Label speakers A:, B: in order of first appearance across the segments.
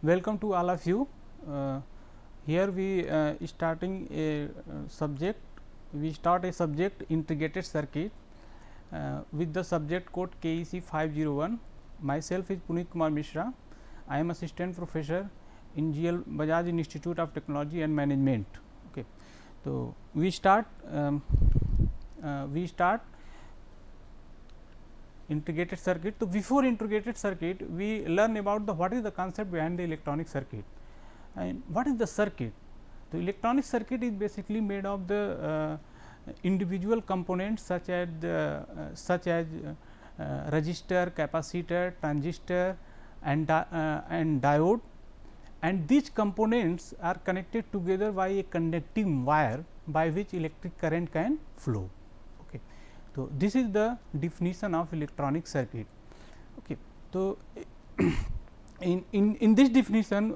A: Welcome to all of you. Here we starting a subject. We start a subject integrated circuit with the subject code KEC 501. Myself is Puneet Kumar Mishra. I am assistant professor in GL Bajaj Institute of Technology and Management. Okay, so we start. Integrated circuit. So, before integrated circuit we learn about the what is the concept behind the electronic circuit and what is the circuit. The electronic circuit is basically made of the individual components such as resistor, capacitor, transistor and diode, and these components are connected together by a conducting wire by which electric current can flow. So, this is the definition of electronic circuit. Okay. So, in this definition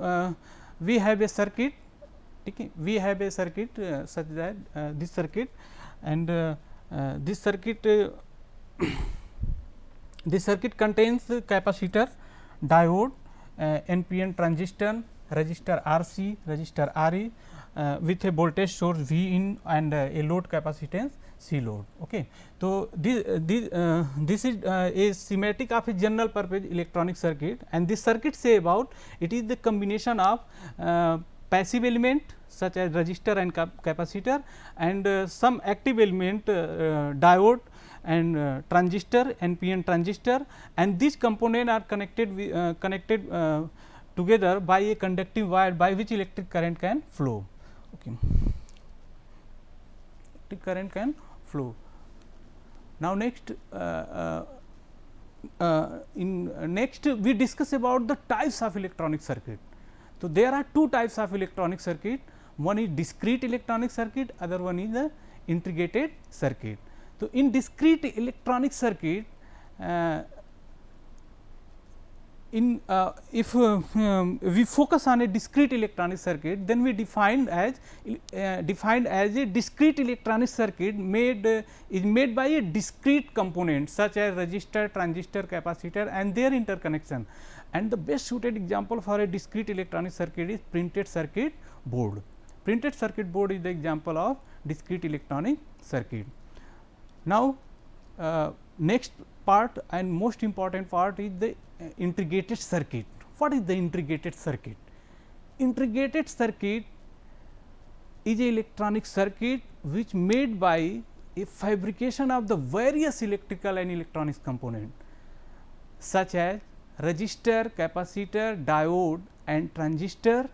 A: we have a circuit, okay. We have a circuit such that this circuit and this circuit this circuit contains capacitor, diode, NPN transistor, resistor RC, resistor RE with a voltage source V in and a load capacitance C load. Okay. So, this is a schematic of a general purpose electronic circuit, and this circuit say about it is the combination of passive element such as resistor and capacitor and some active element diode and transistor NPN transistor, and these components are connected together by a conductive wire by which electric current can flow. Okay. Electric current can flow. Now, next we discuss about the types of electronic circuit. So, there are two types of electronic circuit, one is discrete electronic circuit, other one is the integrated circuit. So, in discrete electronic circuit if we focus on a discrete electronic circuit, then we defined as a discrete electronic circuit is made by a discrete component such as resistor, transistor, capacitor and their interconnection. And the best suited example for a discrete electronic circuit is printed circuit board. Printed circuit board is the example of discrete electronic circuit. Now, next part and most important part is the integrated circuit. What is the integrated circuit? Integrated circuit is a electronic circuit which made by a fabrication of the various electrical and electronics component such as resistor, capacitor, diode and transistor,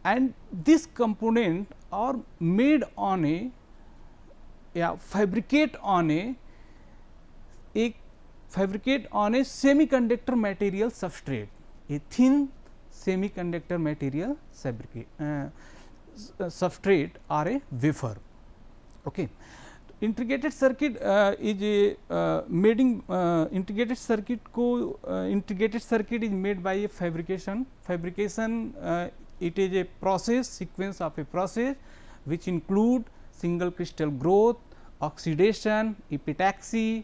A: and this component are made on a fabricate on a semiconductor material substrate, a thin semiconductor material substrate or a wafer. Okay. Integrated circuit is a integrated circuit is made by a fabrication. It is a process, sequence of a process which include single crystal growth, oxidation, epitaxy,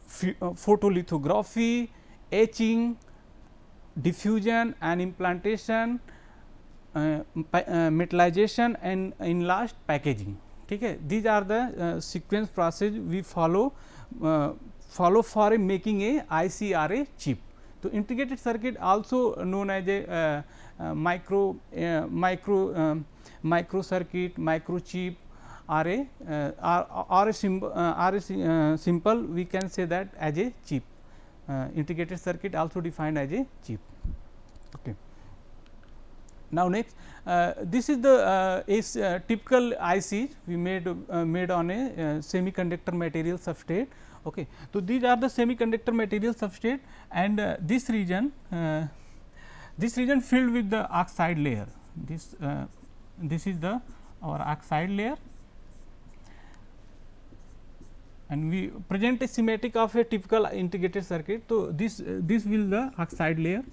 A: photolithography, etching, diffusion and implantation, metallization and in last packaging. Okay. These are the sequence process we follow for making a IC or a chip. So, integrated circuit also known as a micro circuit, microchip or a simple we can say that as a chip. Integrated circuit also defined as a chip. Okay. Now, next this is the typical IC we made on a semiconductor material substrate. Okay. So, these are the semiconductor material substrate and this region filled with the oxide layer. This is the our oxide layer, and we present a schematic of a typical integrated circuit. So, this will the oxide layer,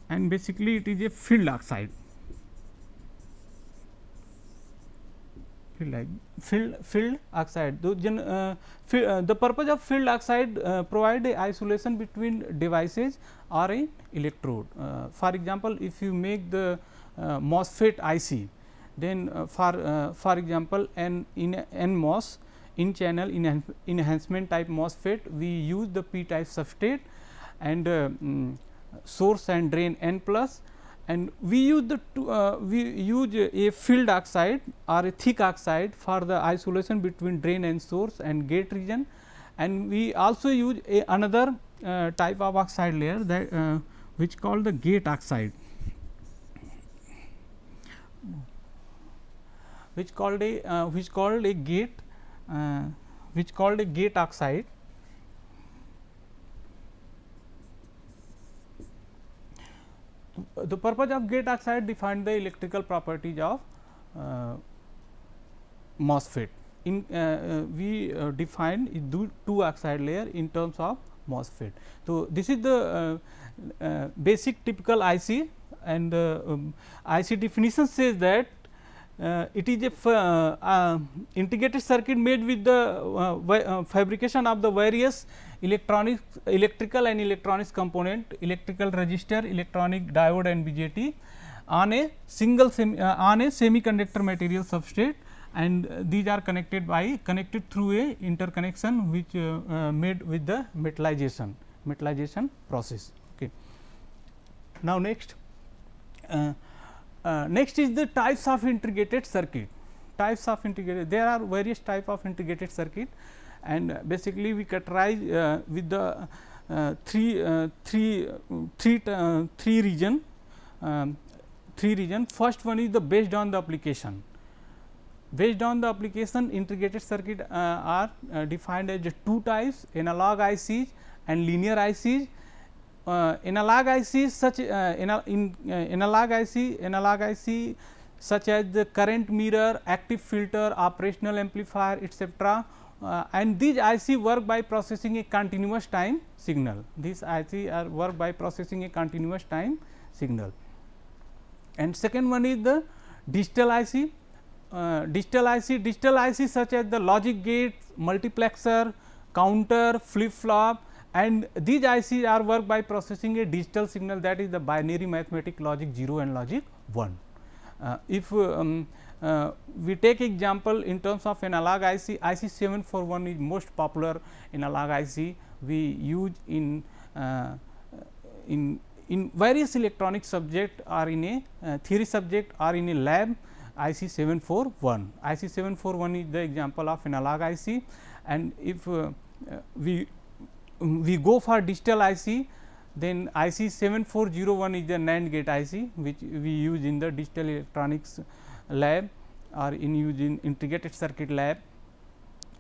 A: and basically it is a filled oxide field oxide. The purpose of field oxide provide a isolation between devices or a electrode. For example, if you make the MOSFET IC, then for example, in NMOS, in channel enhancement type MOSFET, we use the p type substrate and source and drain N plus, and we use a field oxide or a thick oxide for the isolation between drain and source and gate region, and we also use another type of oxide layer that which called the gate oxide, which called a gate oxide. The purpose of gate oxide define the electrical properties of MOSFET. We define two oxide layer in terms of MOSFET. So, this is the basic typical IC, and IC definition says that it is a integrated circuit made with the fabrication of the various electrical and electronics component, electrical resistor, electronic diode and BJT on a single semiconductor material substrate, and these are connected through a interconnection which made with the metallization process. Okay. Now, next is the types of integrated circuit. There are various type of integrated circuit, and basically we categorize with the three region. First one is the based on the application. Based on the application, integrated circuit are defined as two types: analog ICs and linear ICs. Analog IC such such as the current mirror, active filter, operational amplifier, etc. And these IC work by processing a continuous time signal. These IC are work by processing a continuous time signal. And second one is the digital IC. Digital IC such as the logic gate, multiplexer, counter, flip flop, and these ICs are work by processing a digital signal, that is the binary mathematic logic 0 and logic 1. If we take example in terms of analog IC, IC 741 is most popular analog IC we use in various electronic subject or in a theory subject or in a lab. IC 741. IC 741 is the example of analog IC, and if we go for digital IC, then IC 7401 is the NAND gate IC which we use in the digital electronics lab or in use in integrated circuit lab.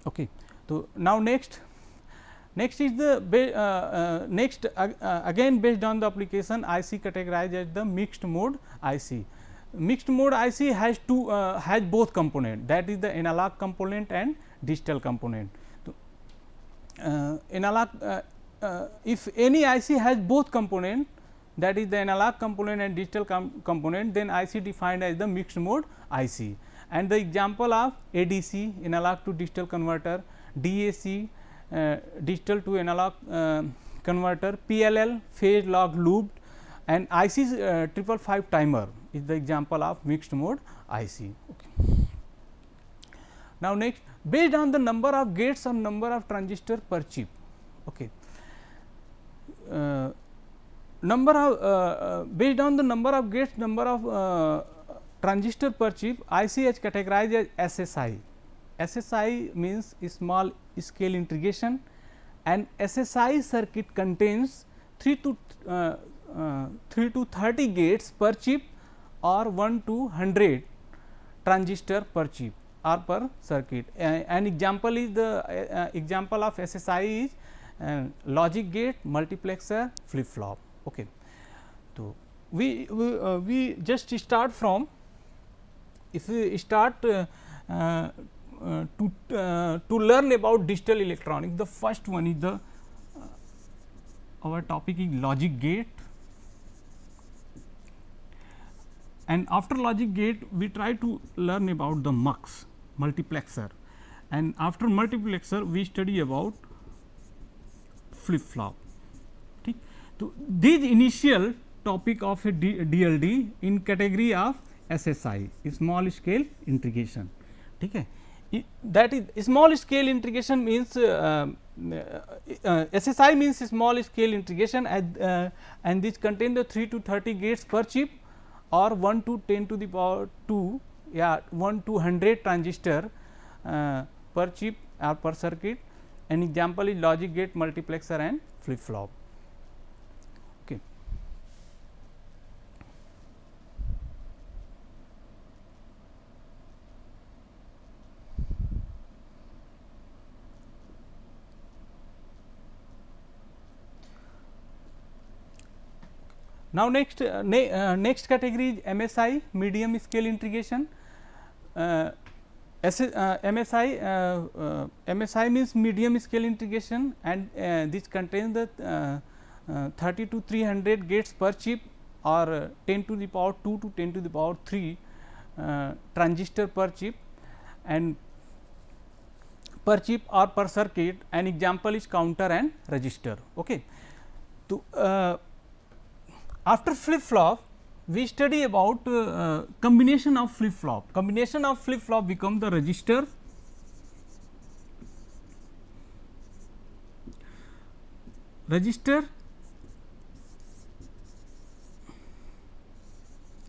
A: Okay. So, now next is the again based on the application, IC categorized as the mixed mode IC. Mixed mode IC has both component, that is the analog component and digital component. Analog if any IC has both component, that is the analog component and digital component, then IC defined as the mixed mode IC. And the example of ADC, analog to digital converter, DAC, digital to analog converter, PLL, phase lock looped, and IC 555 timer is the example of mixed mode IC. Okay. Now, next, based on the number of gates or number of transistor per chip. Okay. Based on the number of gates, number of transistor per chip, IC is categorized as SSI. SSI means small scale integration, and SSI circuit contains 3 to 30 gates per chip or 1 to 100 transistor per chip or per circuit. An example is the example of SSI is logic gate, multiplexer, flip flop. Okay. So, we just start from, if we start to learn about digital electronics, the first one is the our topic is logic gate, and after logic gate we try to learn about the mux. multiplexer, and after multiplexer we study about flip flop. So, these initial topic of a DLD in category of SSI, small scale integration. Okay. That is small scale integration means SSI means small scale integration, and this contain the 3 to 30 gates per chip or 1 to 10 to the power 2, 1 to 100 transistor per chip or per circuit. An example is logic gate, multiplexer and flip flop. Okay. Now, next category is MSI, medium scale integration. MSI means medium scale integration, and this contains the 30 to 300 gates per chip or 10 to the power 2 to 10 to the power 3 transistor per chip and per chip or per circuit. An example is counter and register. Okay. So, after flip flop we study about combination of flip flop. Combination of flip flop become the register,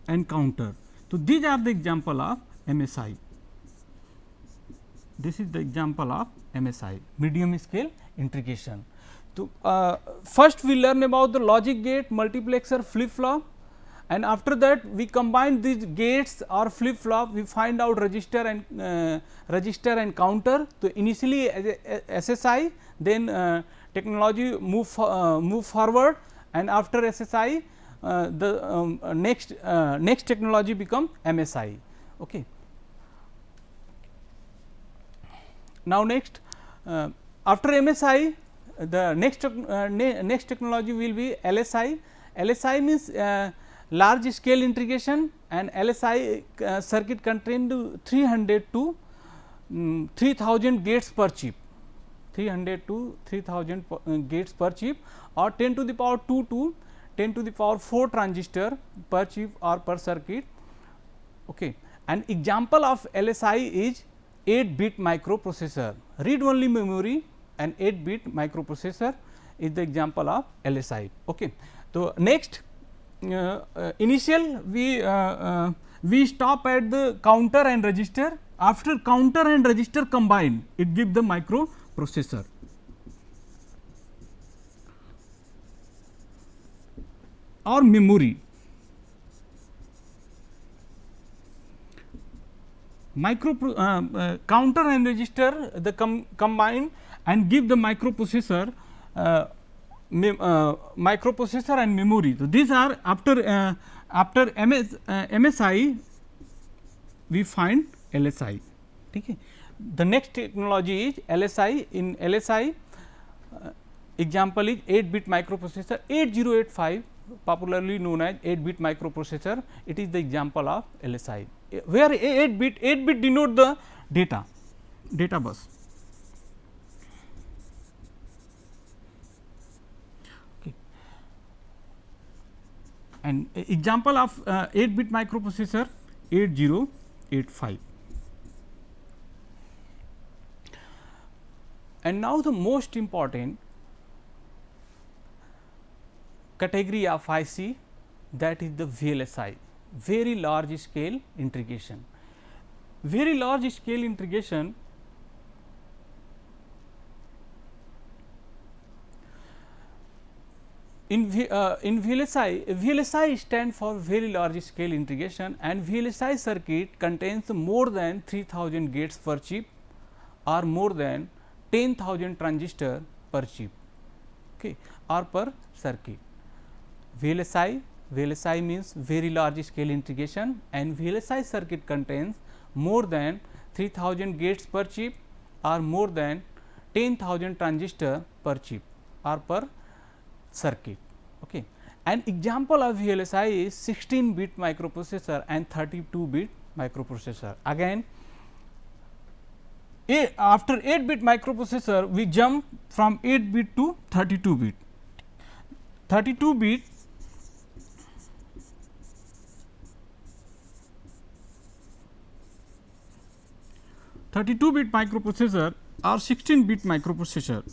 A: and counter. So, these are the example of MSI. This is the example of MSI, medium scale integration. So, first we learn about the logic gate, multiplexer, flip flop, and after that we combine these gates or flip flop, we find out register and counter. So, initially as SSI, then technology move forward, and after SSI the next technology become MSI. Okay. Now, next after MSI the next technology will be LSI. LSI means large scale integration, and LSI circuit contain 300 to 3000 gates per chip, 300 to 3000 gates per chip or 10 to the power 2 to 10 to the power 4 transistor per chip or per circuit. Okay. An example of LSI is 8-bit microprocessor, read only memory, and 8-bit microprocessor is the example of LSI. Okay. So, next initial we stop at the counter and register. After counter and register combine, it give the microprocessor. Or memory. Counter and register the combine and give the microprocessor and memory. So, these are after MSI we find LSI. Okay. The next technology is LSI. In LSI example is 8-bit microprocessor, 8085 popularly known as 8-bit microprocessor. It is the example of LSI, where 8-bit denote the data bus. Okay. And example of 8-bit microprocessor 8085. And now, the most important category of IC, that is the VLSI, very large scale integration. Very large scale integration in VLSI stand for very large scale integration, and VLSI circuit contains more than 3000 gates per chip or more than 10,000 transistor per chip, okay, or per circuit. VLSI means very large scale integration, and VLSI circuit contains more than 3000 gates per chip or more than 10,000 transistor per chip or per circuit. Okay. An example of VLSI is 16-bit microprocessor and 32-bit microprocessor. Again after 8 bit microprocessor, we jump from 8 bit to 32 bit. 32 bit 32-bit microprocessor or 16-bit microprocessor.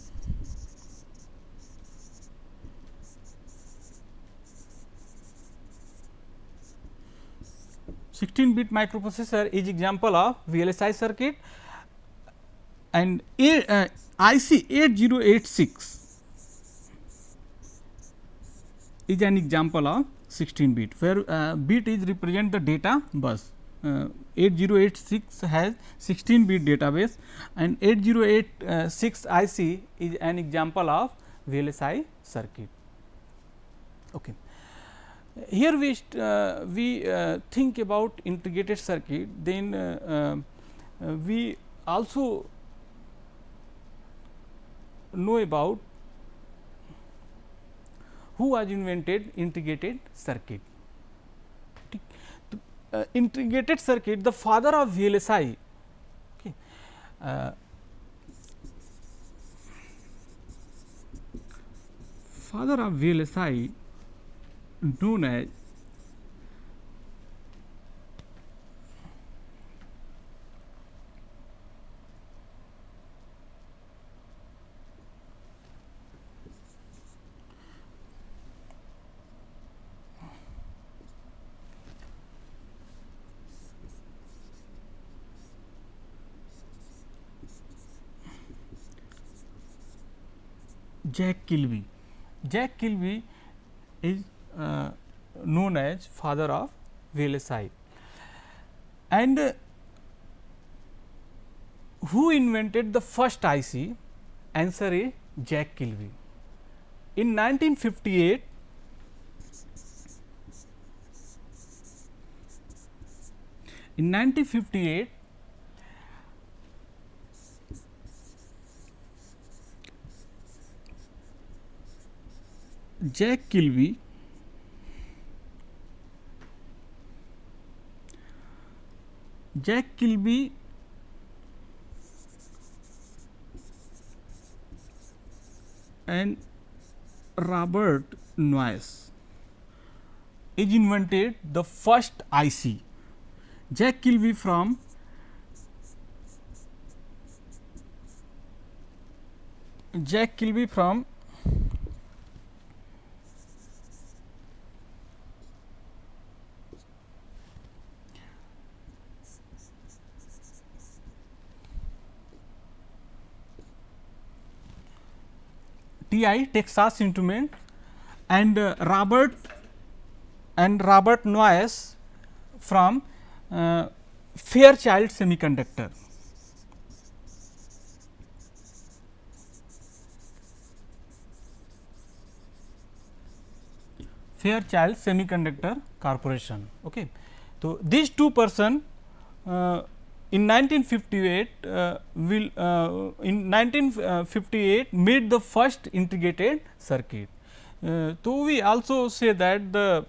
A: Bit microprocessor is example of VLSI circuit, and IC 8086 is an example of 16 bit, where bit is represent the data bus. 8086 has 16 bit database, and 8086 IC is an example of VLSI circuit. Okay. Here we think about integrated circuit, then we also know about who was invented integrated circuit. Integrated circuit, the father of VLSI. Okay. Father of VLSI known as Jack Kilby. Jack Kilby is known as father of VLSI, and who invented the first IC? Answer is Jack Kilby. In 1958, Jack Kilby and Robert Noyce is invented the first IC. Jack Kilby from TI Texas Instruments, and Robert Noyce from Fairchild Semiconductor. Fairchild Semiconductor Corporation. Okay. So, these two person in 1958 made the first integrated circuit. So, we also say that the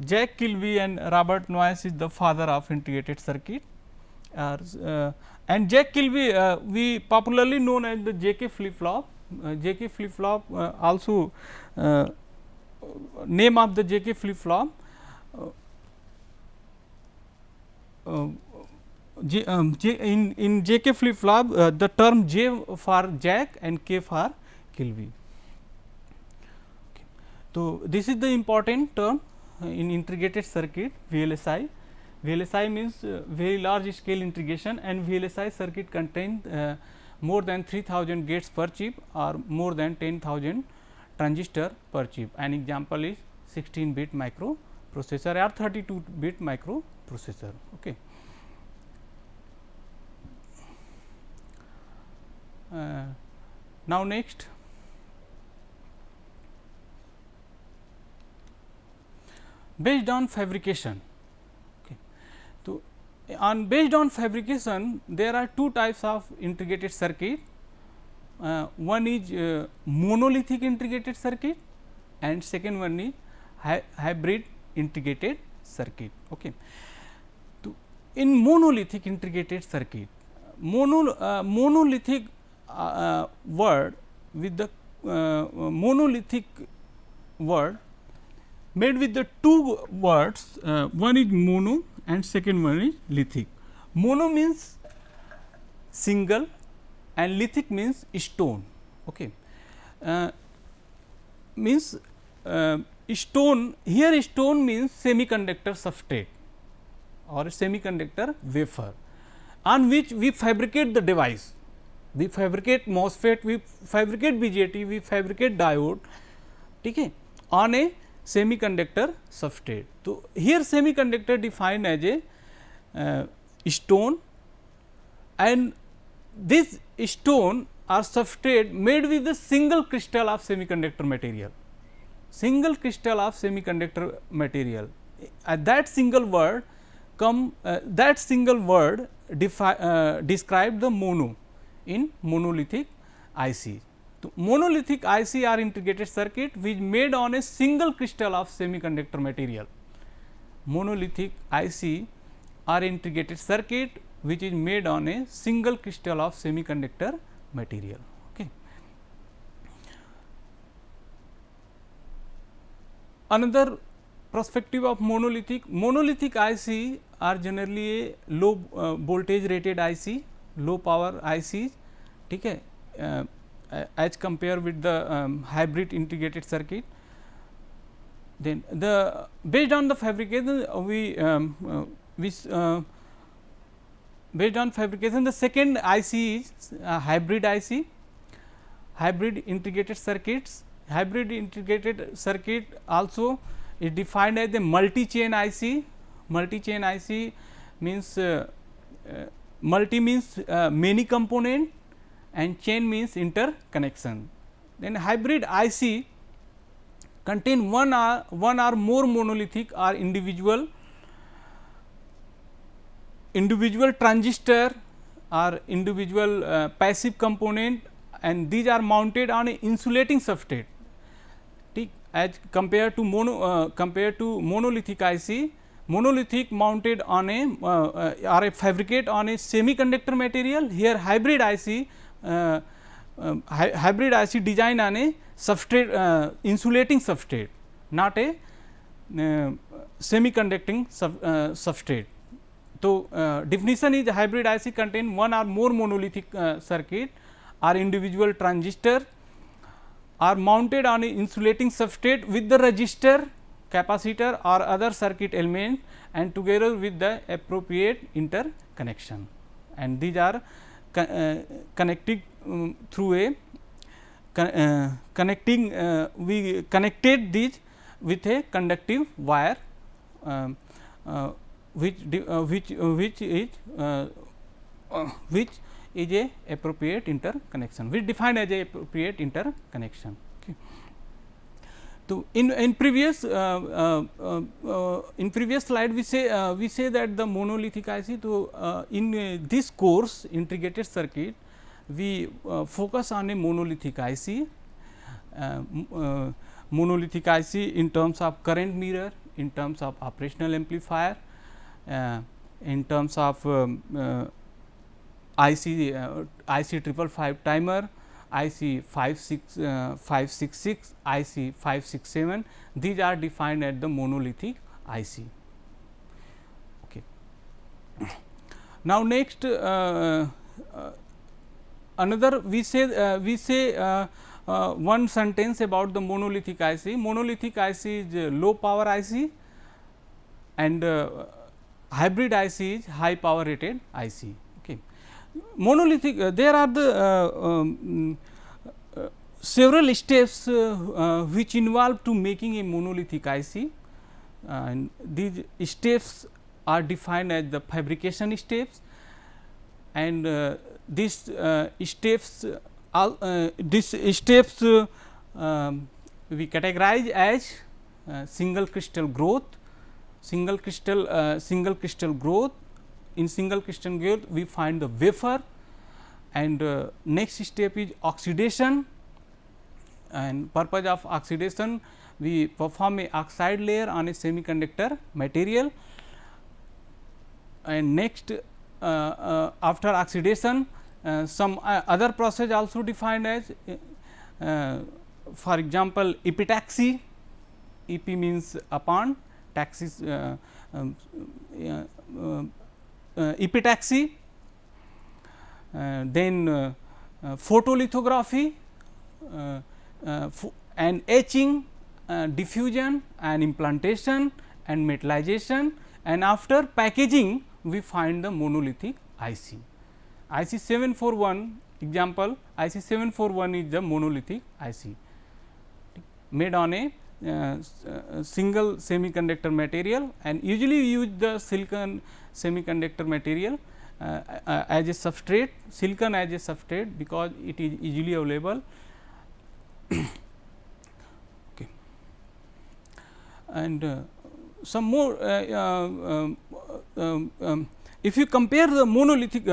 A: Jack Kilby and Robert Noyce is the father of integrated circuit, and Jack Kilby we popularly known as the JK flip flop. JK flip flop also name of the JK flip flop. In JK flip flop, the term J for Jack and K for Kilby. Okay. So, this is the important term in integrated circuit VLSI. VLSI means very large scale integration, and VLSI circuit contains more than 3000 gates per chip or more than 10,000 transistor per chip. An example is 16-bit microprocessor or 32-bit microprocessor. Okay. Now, next based on fabrication. Okay. So, based on fabrication there are two types of integrated circuit. One is monolithic integrated circuit, and second one is hybrid integrated circuit. Okay. So, in monolithic integrated circuit, monolithic word with the monolithic word made with the two words, one is mono and second one is lithic. Mono means single and lithic means stone. Okay. Means stone, here stone means semiconductor substrate or semiconductor wafer on which we fabricate the device. We fabricate MOSFET, we fabricate BJT, we fabricate diode, okay, on a semiconductor substrate. So, here semiconductor defined as a stone, and this stone or substrate made with a single crystal of semiconductor material. Single crystal of semiconductor material. That single word describe the mono in monolithic IC. So, monolithic IC are integrated circuit which made on a single crystal of semiconductor material. Monolithic IC are integrated circuit which is made on a single crystal of semiconductor material. Okay. Another perspective of monolithic IC are generally a low voltage rated IC, low power ICs, okay, as compared with the hybrid integrated circuit. Then the based on the fabrication based on fabrication, the second IC is hybrid IC, hybrid integrated circuits. Hybrid integrated circuit also is defined as a multi-chain IC. Multi-chain IC means multi means many component and chain means interconnection. Then hybrid IC contain one or more monolithic or individual transistor or individual passive component, and these are mounted on a insulating substrate. As compared to monolithic IC, monolithic mounted on a or a fabricate on a semiconductor material. Here hybrid IC design on a substrate, insulating substrate, not a semiconducting substrate. So, definition is hybrid IC contain one or more monolithic circuit or individual transistor are mounted on a insulating substrate with the resistor, capacitor or other circuit element and together with the appropriate interconnection, and these are connected through a we connected these with a conductive wire which is a appropriate interconnection, which defined as a appropriate interconnection. Okay. So, in previous slide we say that the monolithic IC. So, in this course integrated circuit we focus on a monolithic IC, monolithic IC in terms of current mirror, in terms of operational amplifier, in terms of IC 555 timer, IC 566, IC 567, these are defined as the monolithic IC. Okay. Now, next another we say one sentence about the monolithic IC. Monolithic IC is low power IC and hybrid IC is high power rated IC. Okay. Monolithic there are the several steps which involve to making a monolithic IC, and these steps are defined as the fabrication steps, and these steps we categorize as single crystal growth. Single crystal growth. In single crystal growth we find the wafer, and next step is oxidation, and purpose of oxidation we perform a oxide layer on a semiconductor material, and next after oxidation, some other process also defined as for example, epitaxy. Ep means upon, taxis epitaxy, then photolithography, and etching, diffusion and implantation and metallization, and after packaging we find the monolithic IC. IC 741 example, IC 741 is the monolithic IC made on a single semiconductor material, and usually we use the silicon semiconductor material as a substrate, silicon as a substrate, because it is easily available. Okay. And some more if you compare the monolithic,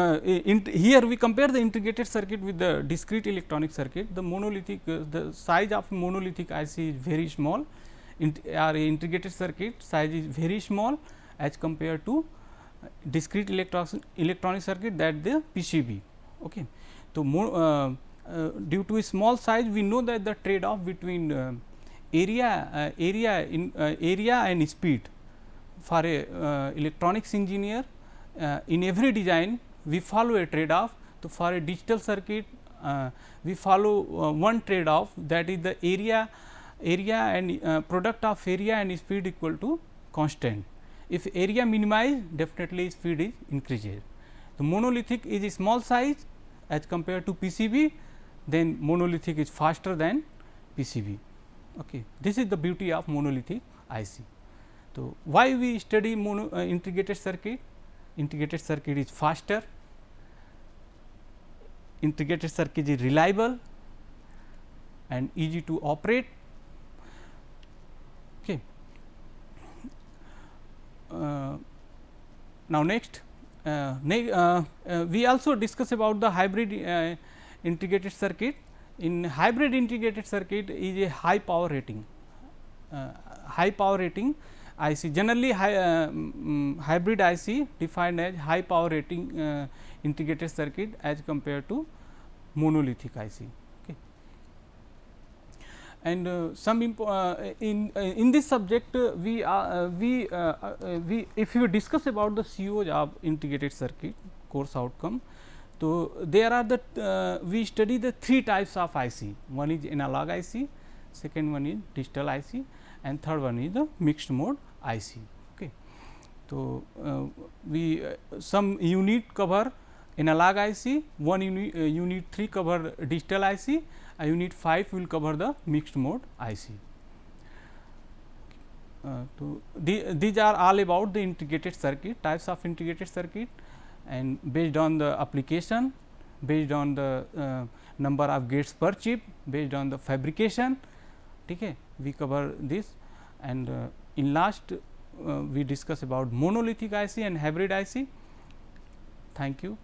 A: here we compare the integrated circuit with the discrete electronic circuit. The monolithic, the size of monolithic IC is very small, our integrated circuit size is very small as compared to discrete electronic circuit, that the PCB. Okay. So, due to a small size, we know that the trade off between area and speed for a electronics engineer. In every design we follow a trade off. So, for a digital circuit we follow one trade off, that is the area and product of area and speed equal to constant. If area minimize, definitely speed is increases. The monolithic is a small size as compared to PCB, then monolithic is faster than PCB. Okay. This is the beauty of monolithic IC. So, why we study integrated circuit? Integrated circuit is faster, integrated circuit is reliable and easy to operate. Okay. Now, next we also discuss about the hybrid integrated circuit. In hybrid integrated circuit is a high power rating, IC. Generally hybrid IC defined as high power rating integrated circuit as compared to monolithic IC. Okay. And some in this subject we if you discuss about the COs of integrated circuit course outcome. So, there are the we study the three types of IC. One is analog IC, second one is digital IC, and third one is the mixed mode IC. Okay. So, we some unit cover analog IC, one unit 3 cover digital IC, and unit 5 will cover the mixed mode IC. So, these are all about the integrated circuit, types of integrated circuit, and based on the application, based on the number of gates per chip, based on the fabrication, okay, we cover this. And in last we discuss about monolithic IC and hybrid IC. Thank you.